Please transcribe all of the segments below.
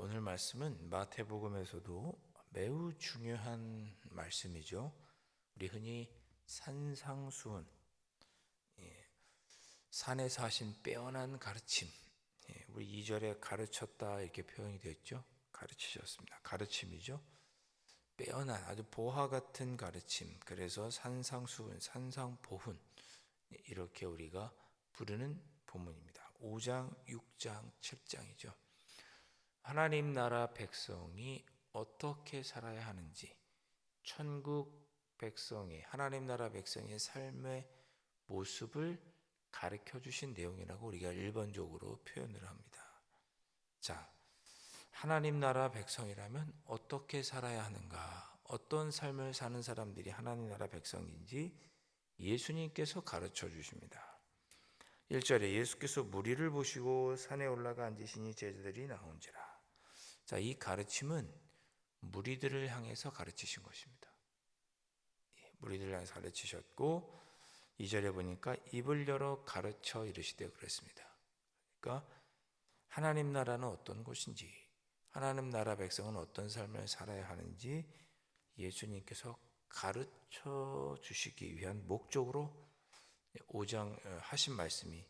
오늘 말씀은 마태복음에서도 매우 중요한 말씀이죠. 우리 흔히 산상수훈, 산에서 하신 빼어난 가르침, 우리 2절에 가르쳤다 이렇게 표현이 되었죠. 가르치셨습니다. 가르침이죠. 빼어난 아주 보화 같은 가르침. 그래서 산상수훈, 산상보훈 이렇게 우리가 부르는 본문입니다. 5장, 6장, 7장이죠. 하나님 나라 백성이 어떻게 살아야 하는지, 천국 백성의, 하나님 나라 백성의 삶의 모습을 가르쳐 주신 내용이라고 우리가 일반적으로 표현을 합니다. 자, 하나님 나라 백성이라면 어떻게 살아야 하는가, 어떤 삶을 사는 사람들이 하나님 나라 백성인지 예수님께서 가르쳐 주십니다. 1절에 예수께서 무리를 보시고 산에 올라가 앉으시니 제자들이 나온지라. 자, 이 가르침은 무리들을 향해서 가르치신 것입니다. 무리들을 향해서 가르치셨고 2절에 보니까 입을 열어 가르쳐 이르시되 그랬습니다. 그러니까 하나님 나라는 어떤 곳인지, 하나님 나라 백성은 어떤 삶을 살아야 하는지 예수님께서 가르쳐 주시기 위한 목적으로 5장 하신 말씀이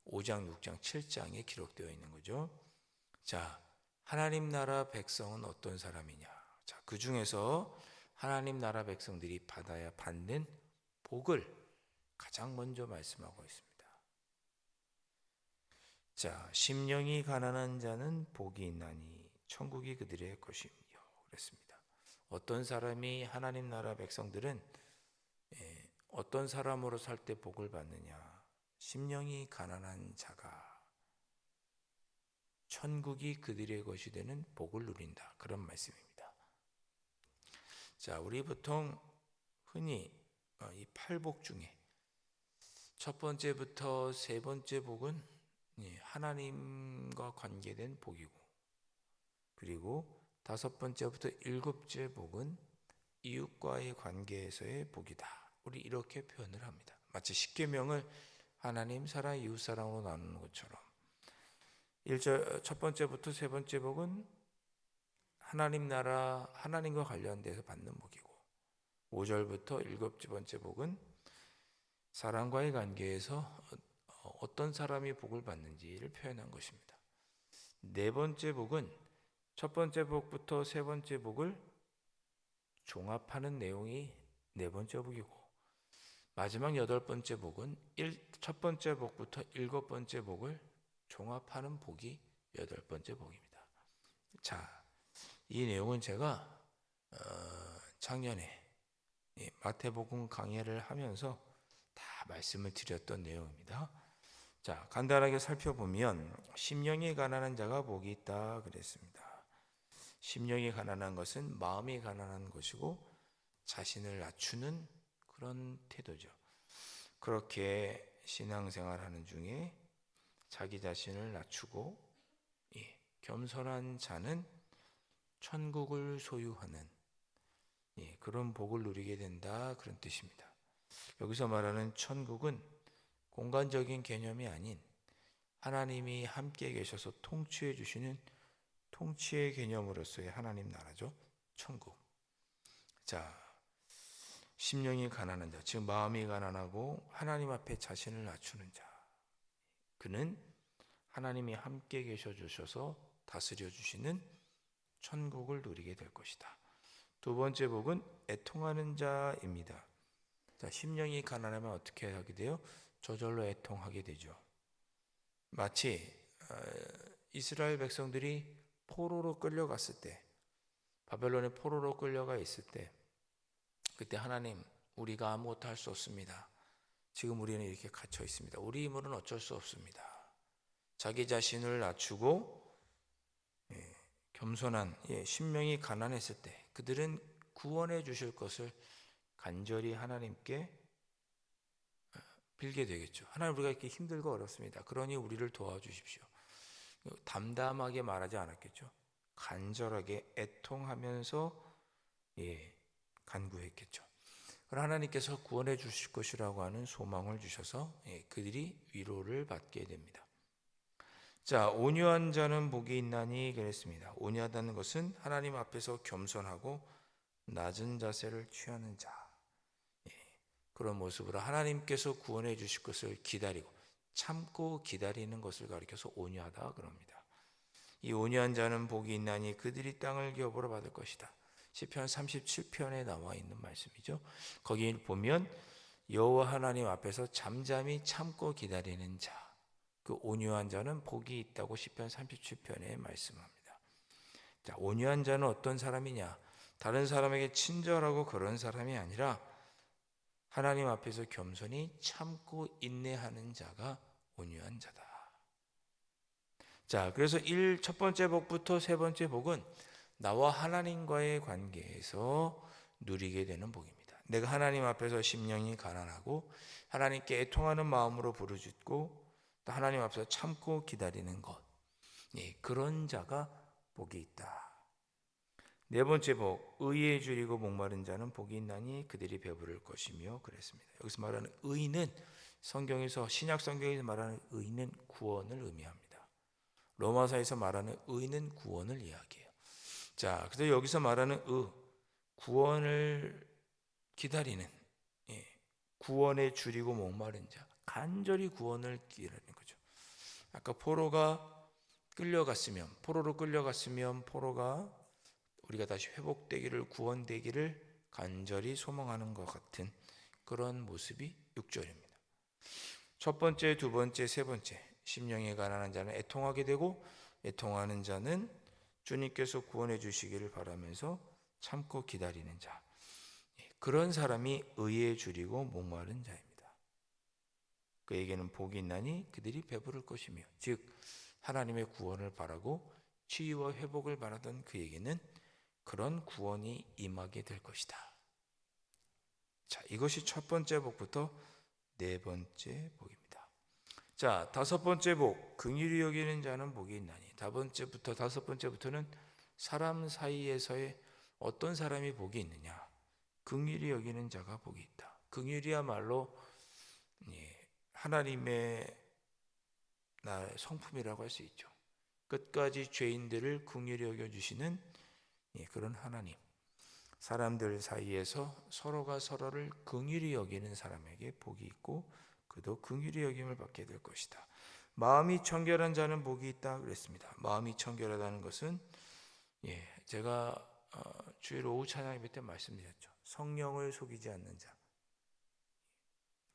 5장, 6장, 7장에 기록되어 있는 거죠. 자, 하나님 나라 백성은 어떤 사람이냐? 자, 그 중에서 하나님 나라 백성들이 받아야 받는 복을 가장 먼저 말씀하고 있습니다. 자, 심령이 가난한 자는 복이 있나니 천국이 그들의 것이며 그랬습니다. 어떤 사람이 하나님 나라 백성들은 어떤 사람으로 살 때 복을 받느냐? 심령이 가난한 자가 천국이 그들의 것이 되는 복을 누린다. 그런 말씀입니다. 자, 우리 보통 흔히 이 8복 중에 첫 번째부터 세 번째 복은 하나님과 관계된 복이고, 그리고 다섯 번째부터 일곱째 복은 이웃과의 관계에서의 복이다. 우리 이렇게 표현을 합니다. 마치 십계명을 하나님 사랑, 이웃 사랑으로 나누는 것처럼 1절 첫 번째부터 세 번째 복은 하나님 나라, 하나님과 관련돼서 받는 복이고, 5절부터 일곱 번째 복은 사람과의 관계에서 어떤 사람이 복을 받는지를 표현한 것입니다. 네 번째 복은 첫 번째 복부터 세 번째 복을 종합하는 내용이 네 번째 복이고, 마지막 여덟 번째 복은 첫 번째 복부터 일곱 번째 복을 종합하는 복이 여덟 번째 복입니다. 자, 이 내용은 제가 작년에 마태복음 강해를 하면서 다 말씀을 드렸던 내용입니다. 자, 간단하게 살펴보면 심령이 가난한 자가 복이 있다 그랬습니다. 심령이 가난한 것은 마음이 가난한 것이고 자신을 낮추는 그런 태도죠. 그렇게 신앙생활하는 중에 자기 자신을 낮추고 겸손한 자는 천국을 소유하는 그런 복을 누리게 된다, 그런 뜻입니다. 여기서 말하는 천국은 공간적인 개념이 아닌 하나님이 함께 계셔서 통치해 주시는 통치의 개념으로서의 하나님 나라죠. 천국. 자, 심령이 가난한 자, 즉 마음이 가난하고 하나님 앞에 자신을 낮추는 자, 그는 하나님이 함께 계셔 주셔서 다스려 주시는 천국을 누리게 될 것이다. 두 번째 복은 애통하는 자입니다. 자, 심령이 가난하면 어떻게 하게 돼요? 저절로 애통하게 되죠. 마치 이스라엘 백성들이 포로로 끌려갔을 때, 바벨론의 포로로 끌려가 있을 때, 그때 하나님, 우리가 아무것도 할 수 없습니다. 지금 우리는 이렇게 갇혀 있습니다. 우리 힘으로는 어쩔 수 없습니다. 자기 자신을 낮추고 겸손한 심령이 가난했을 때 그들은 구원해 주실 것을 간절히 하나님께 빌게 되겠죠. 하나님, 우리가 이렇게 힘들고 어렵습니다. 그러니 우리를 도와주십시오. 담담하게 말하지 않았겠죠. 간절하게 애통하면서 간구했겠죠. 그러나 하나님께서 구원해 주실 것이라고 하는 소망을 주셔서 그들이 위로를 받게 됩니다. 자, 온유한 자는 복이 있나니 그랬습니다. 온유하다는 것은 하나님 앞에서 겸손하고 낮은 자세를 취하는 자. 예, 그런 모습으로 하나님께서 구원해 주실 것을 기다리고 참고 기다리는 것을 가리켜서 온유하다 그럽니다. 이 온유한 자는 복이 있나니 그들이 땅을 기업으로 받을 것이다. 시편 37편에 나와 있는 말씀이죠. 거기 보면 여호와 하나님 앞에서 잠잠히 참고 기다리는 자, 그 온유한 자는 복이 있다고 시편 37편에 말씀합니다. 자, 온유한 자는 어떤 사람이냐? 다른 사람에게 친절하고 그런 사람이 아니라 하나님 앞에서 겸손히 참고 인내하는 자가 온유한 자다. 자, 그래서 첫 번째 복부터 세 번째 복은 나와 하나님과의 관계에서 누리게 되는 복입니다. 내가 하나님 앞에서 심령이 가난하고 하나님께 애통하는 마음으로 부르짖고 또 하나님 앞에서 참고 기다리는 것, 그런 자가 복이 있다. 네 번째 복, 의에 줄이고 목마른 자는 복이 있나니 그들이 배부를 것이며 그랬습니다. 여기서 말하는 의는 성경에서 신약 성경에서 말하는 의는 구원을 의미합니다. 로마서에서 말하는 의는 구원을 이야기해요. 자, 그래서 여기서 말하는 구원을 기다리는, 구원에 줄이고 목마른 자, 간절히 구원을 기다리는 거죠. 아까 포로로 끌려갔으면 포로가 우리가 다시 회복되기를, 구원되기를 간절히 소망하는 것 같은 그런 모습이 6절입니다. 첫 번째, 두 번째, 세 번째, 심령이 가난한 자는 애통하게 되고 애통하는 자는 주님께서 구원해 주시기를 바라면서 참고 기다리는 자, 그런 사람이 의에 줄이고 목마른 자입니다. 그에게는 복이 있나니 그들이 배부를 것이며, 즉 하나님의 구원을 바라고 치유와 회복을 바라던 그에게는 그런 구원이 임하게 될 것이다. 자, 이것이 첫 번째 복부터 네 번째 복입니다. 자, 다섯 번째 복, 긍휼히 여기는 자는 복이 있나니. 다섯 번째부터는 사람 사이에서의 어떤 사람이 복이 있느냐. 긍휼히 여기는 자가 복이 있다. 긍휼이야말로 하나님의 성품이라고 할 수 있죠. 끝까지 죄인들을 긍휼히 여겨주시는 그런 하나님. 사람들 사이에서 서로가 서로를 긍휼히 여기는 사람에게 복이 있고 그도 긍휼히 여김을 받게 될 것이다. 마음이 청결한 자는 복이 있다 그랬습니다. 마음이 청결하다는 것은 제가 주일 오후 찬양 예배 때 말씀드렸죠. 성령을 속이지 않는 자.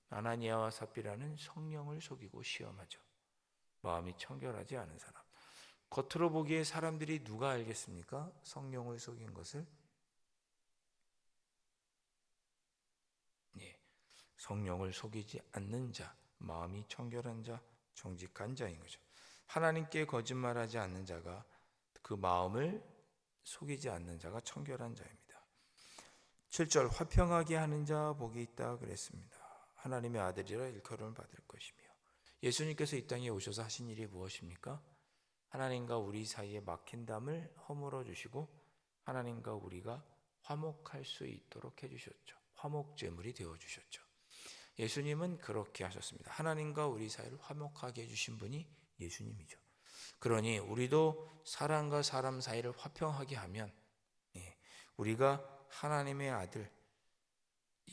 아나니아와 삽비라는 성령을 속이고 시험하죠. 마음이 청결하지 않은 사람. 겉으로 보기에 사람들이 누가 알겠습니까? 성령을 속인 것을. 성령을 속이지 않는 자, 마음이 청결한 자, 정직한 자인 거죠. 하나님께 거짓말하지 않는 자가, 그 마음을 속이지 않는 자가 청결한 자입니다. 7절, 화평하게 하는 자 복이 있다 그랬습니다. 하나님의 아들이라 일컬음을 받을 것이며. 예수님께서 이 땅에 오셔서 하신 일이 무엇입니까? 하나님과 우리 사이에 막힌 담을 허물어 주시고 하나님과 우리가 화목할 수 있도록 해주셨죠. 화목제물이 되어주셨죠. 예수님은 그렇게 하셨습니다. 하나님과 우리 사이를 화목하게 해주신 분이 예수님이죠. 그러니 우리도 사람과 사람 사이를 화평하게 하면 우리가 하나님의 아들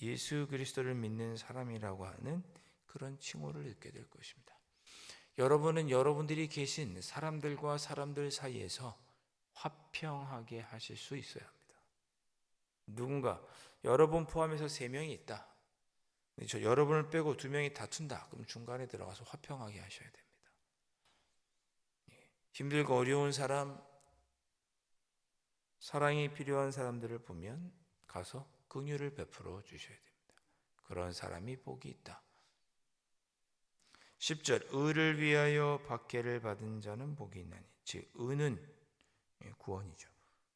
예수 그리스도를 믿는 사람이라고 하는 그런 칭호를 얻게 될 것입니다. 여러분은 여러분들이 계신 사람들과 사람들 사이에서 화평하게 하실 수 있어야 합니다. 누군가 여러분 포함해서 3명이 있다. 여러분을 빼고 2명이 다툰다. 그럼 중간에 들어가서 화평하게 하셔야 됩니다. 힘들고 어려운 사람, 사랑이 필요한 사람들을 보면 가서 긍휼을 베풀어 주셔야 됩니다. 그런 사람이 복이 있다. 10절, 의를 위하여 박해를 받은 자는 복이 있나니. 즉 의는 구원이죠.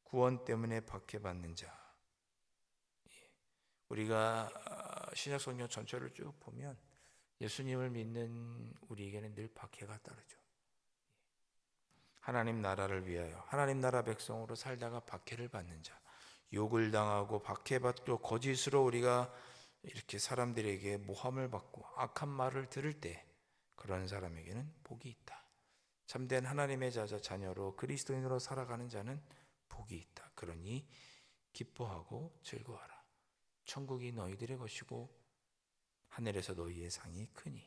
구원 때문에 박해받는 자. 우리가 신약 성경 전체를 쭉 보면 예수님을 믿는 우리에게는 늘 박해가 따르죠. 하나님 나라를 위하여 하나님 나라 백성으로 살다가 박해를 받는 자, 욕을 당하고 박해받고 거짓으로 우리가 이렇게 사람들에게 모함을 받고 악한 말을 들을 때 그런 사람에게는 복이 있다. 참된 하나님의 자녀로 그리스도인으로 살아가는 자는 복이 있다. 그러니 기뻐하고 즐거워하라. 천국이 너희들의 것이고 하늘에서 너희의 상이 크니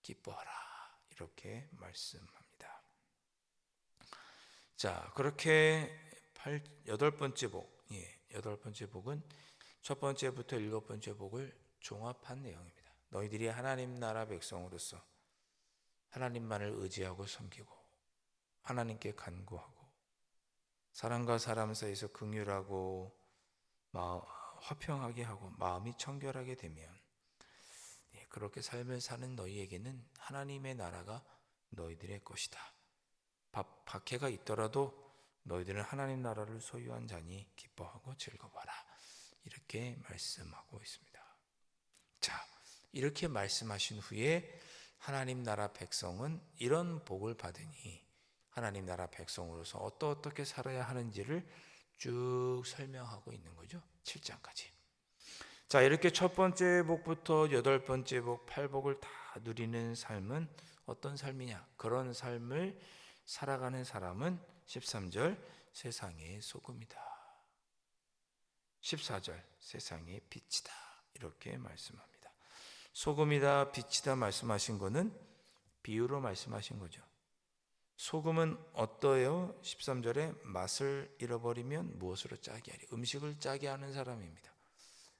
기뻐하라. 이렇게 말씀합니다. 자, 그렇게 여덟 번째 복, 여덟 번째 복은 첫 번째부터 일곱 번째 복을 종합한 내용입니다. 너희들이 하나님 나라 백성으로서 하나님만을 의지하고 섬기고 하나님께 간구하고 사람과 사람 사이에서 긍휼하고 화평하게 하고 마음이 청결하게 되면 그렇게 삶을 사는 너희에게는 하나님의 나라가 너희들의 것이다. 박해가 있더라도 너희들은 하나님 나라를 소유한 자니 기뻐하고 즐거워하라. 이렇게 말씀하고 있습니다. 자, 이렇게 말씀하신 후에 하나님 나라 백성은 이런 복을 받으니 하나님 나라 백성으로서 어떻게 살아야 하는지를 쭉 설명하고 있는 거죠. 7장까지. 자, 이렇게 첫 번째 복부터 여덟 번째 복, 팔복을 다 누리는 삶은 어떤 삶이냐? 그런 삶을 살아가는 사람은 13절 세상의 소금이다. 14절 세상의 빛이다. 이렇게 말씀합니다. 소금이다, 빛이다 말씀하신 거는 비유로 말씀하신 거죠. 소금은 어떠해요? 13절에 맛을 잃어버리면 무엇으로 짜게 하리? 음식을 짜게 하는 사람입니다.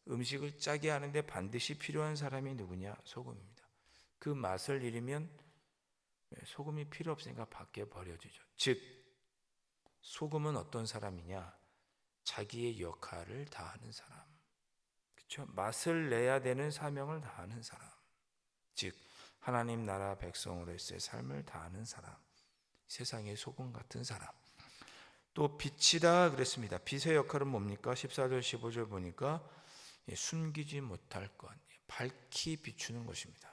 음식을 짜게 하는데 반드시 필요한 사람이 누구냐? 소금입니다. 그 맛을 잃으면 소금이 필요 없으니까 밖에 버려지죠. 즉 소금은 어떤 사람이냐? 자기의 역할을 다하는 사람. 그렇죠? 맛을 내야 되는 사명을 다하는 사람. 즉 하나님 나라 백성으로서의 삶을 다하는 사람. 세상의 소금 같은 사람. 또 빛이다 그랬습니다. 빛의 역할은 뭡니까? 14절 15절 보니까 숨기지 못할 것, 밝히 비추는 것입니다.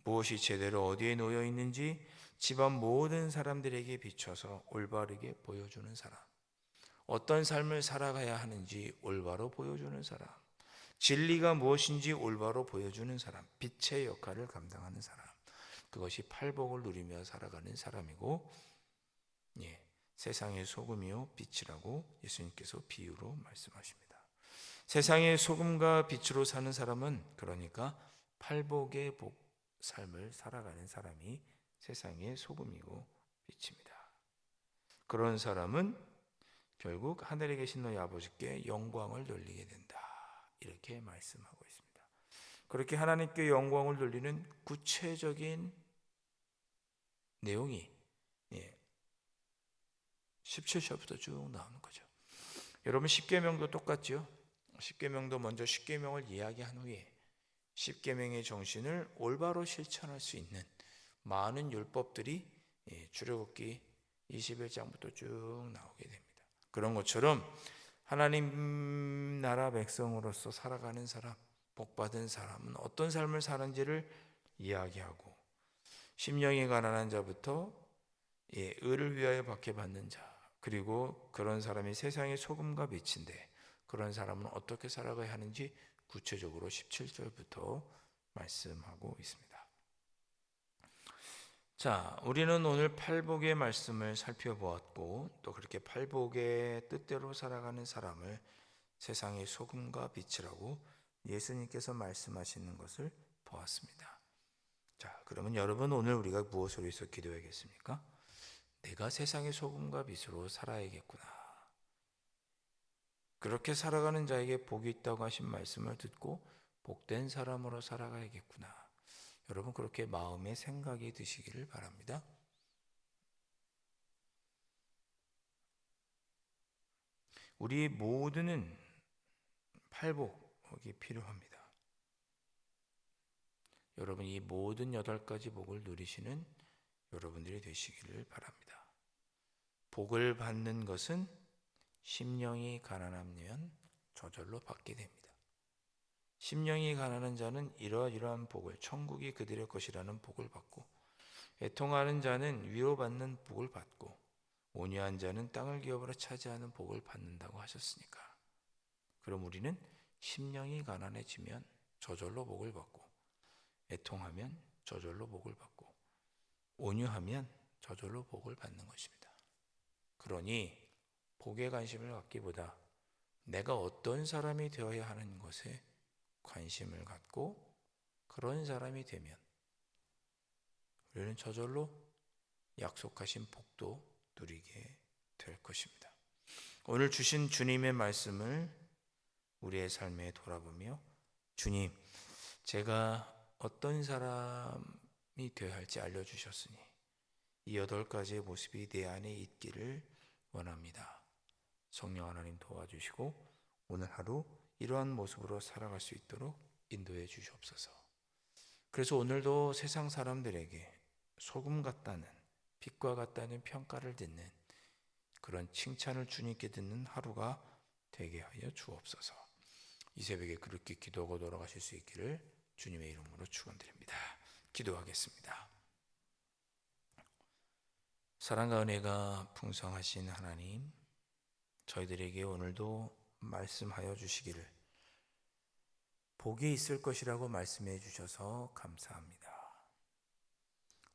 무엇이 제대로 어디에 놓여 있는지 집안 모든 사람들에게 비춰서 올바르게 보여주는 사람. 어떤 삶을 살아가야 하는지 올바로 보여주는 사람. 진리가 무엇인지 올바로 보여주는 사람. 빛의 역할을 감당하는 사람. 그것이 팔복을 누리며 살아가는 사람이고 세상의 소금이요 빛이라고 예수님께서 비유로 말씀하십니다. 세상의 소금과 빛으로 사는 사람은 그러니까 팔복의 삶을 살아가는 사람이 세상의 소금이고 빛입니다. 그런 사람은 결국 하늘에 계신 너희 아버지께 영광을 돌리게 된다. 이렇게 말씀하고 있습니다. 그렇게 하나님께 영광을 돌리는 구체적인 내용이 17절부터 쭉 나오는 거죠. 여러분 십계명도 똑같죠. 십계명도 먼저 십계명을 이야기한 후에 십계명의 정신을 올바로 실천할 수 있는 많은 율법들이 출애굽기 21장부터 쭉 나오게 됩니다. 그런 것처럼 하나님 나라 백성으로서 살아가는 사람, 복받은 사람은 어떤 삶을 사는지를 이야기하고 심령이 가난한 자부터 의를 위하여 박해받는 자, 그리고 그런 사람이 세상의 소금과 빛인데 그런 사람은 어떻게 살아가야 하는지 구체적으로 17절부터 말씀하고 있습니다. 자, 우리는 오늘 팔복의 말씀을 살펴보았고 또 그렇게 팔복의 뜻대로 살아가는 사람을 세상의 소금과 빛이라고 예수님께서 말씀하시는 것을 보았습니다. 자, 그러면 여러분 오늘 우리가 무엇으로 해서 기도해야겠습니까? 내가 세상의 소금과 빛으로 살아야겠구나. 그렇게 살아가는 자에게 복이 있다고 하신 말씀을 듣고 복된 사람으로 살아가야겠구나. 여러분 그렇게 마음의 생각이 드시기를 바랍니다. 우리 모두는 팔복이 필요합니다. 여러분 이 모든 8가지 복을 누리시는 여러분들이 되시기를 바랍니다. 복을 받는 것은 심령이 가난하면 저절로 받게 됩니다. 심령이 가난한 자는 이러이러한 복을, 천국이 그들의 것이라는 복을 받고, 애통하는 자는 위로받는 복을 받고, 온유한 자는 땅을 기업으로 차지하는 복을 받는다고 하셨으니까. 그럼 우리는 심령이 가난해지면 저절로 복을 받고, 애통하면 저절로 복을 받고, 온유하면 저절로 복을 받는 것입니다. 그러니 복에 관심을 갖기보다 내가 어떤 사람이 되어야 하는 것에 관심을 갖고 그런 사람이 되면 우리는 저절로 약속하신 복도 누리게 될 것입니다. 오늘 주신 주님의 말씀을 우리의 삶에 돌아보며 주님, 제가 어떤 사람이 되어야 할지 알려주셨으니 이 8가지의 모습이 내 안에 있기를 원합니다. 성령 하나님 도와주시고 오늘 하루 이러한 모습으로 살아갈 수 있도록 인도해 주시옵소서. 그래서 오늘도 세상 사람들에게 소금 같다는, 빛과 같다는 평가를 듣는 그런 칭찬을 주님께 듣는 하루가 되게 하여 주옵소서. 이 새벽에 그렇게 기도하고 돌아가실 수 있기를 주님의 이름으로 축원드립니다. 기도하겠습니다. 사랑과 은혜가 풍성하신 하나님, 저희들에게 오늘도 말씀하여 주시기를 복이 있을 것이라고 말씀해 주셔서 감사합니다.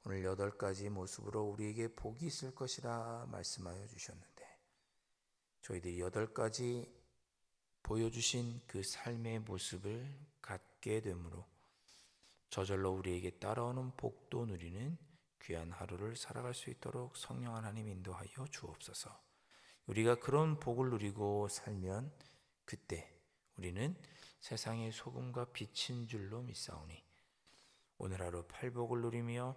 오늘 8가지 모습으로 우리에게 복이 있을 것이라 말씀하여 주셨는데 저희들이 8가지 보여주신 그 삶의 모습을 갖게 되므로 저절로 우리에게 따라오는 복도 누리는 귀한 하루를 살아갈 수 있도록 성령 하나님 인도하여 주옵소서. 우리가 그런 복을 누리고 살면 그때 우리는 세상의 소금과 빛인 줄로 믿사오니 오늘 하루 팔복을 누리며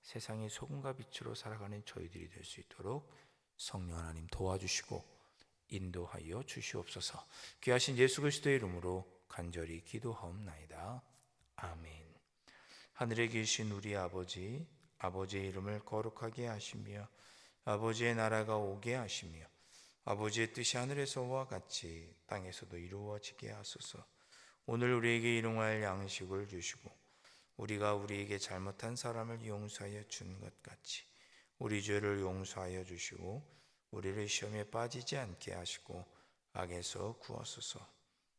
세상의 소금과 빛으로 살아가는 저희들이 될 수 있도록 성령 하나님 도와주시고 인도하여 주시옵소서. 귀하신 예수 그리스도의 이름으로 간절히 기도하옵나이다. 아멘. 하늘에 계신 우리 아버지, 아버지의 이름을 거룩하게 하시며 아버지의 나라가 오게 하시며 아버지의 뜻이 하늘에서와 같이 땅에서도 이루어지게 하소서. 오늘 우리에게 일용할 양식을 주시고 우리가 우리에게 잘못한 사람을 용서하여 준 것 같이 우리 죄를 용서하여 주시고 우리를 시험에 빠지지 않게 하시고 악에서 구하소서.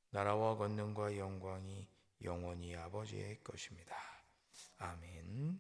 나라와 권능과 영광이 영원히 아버지의 것입니다. 아멘.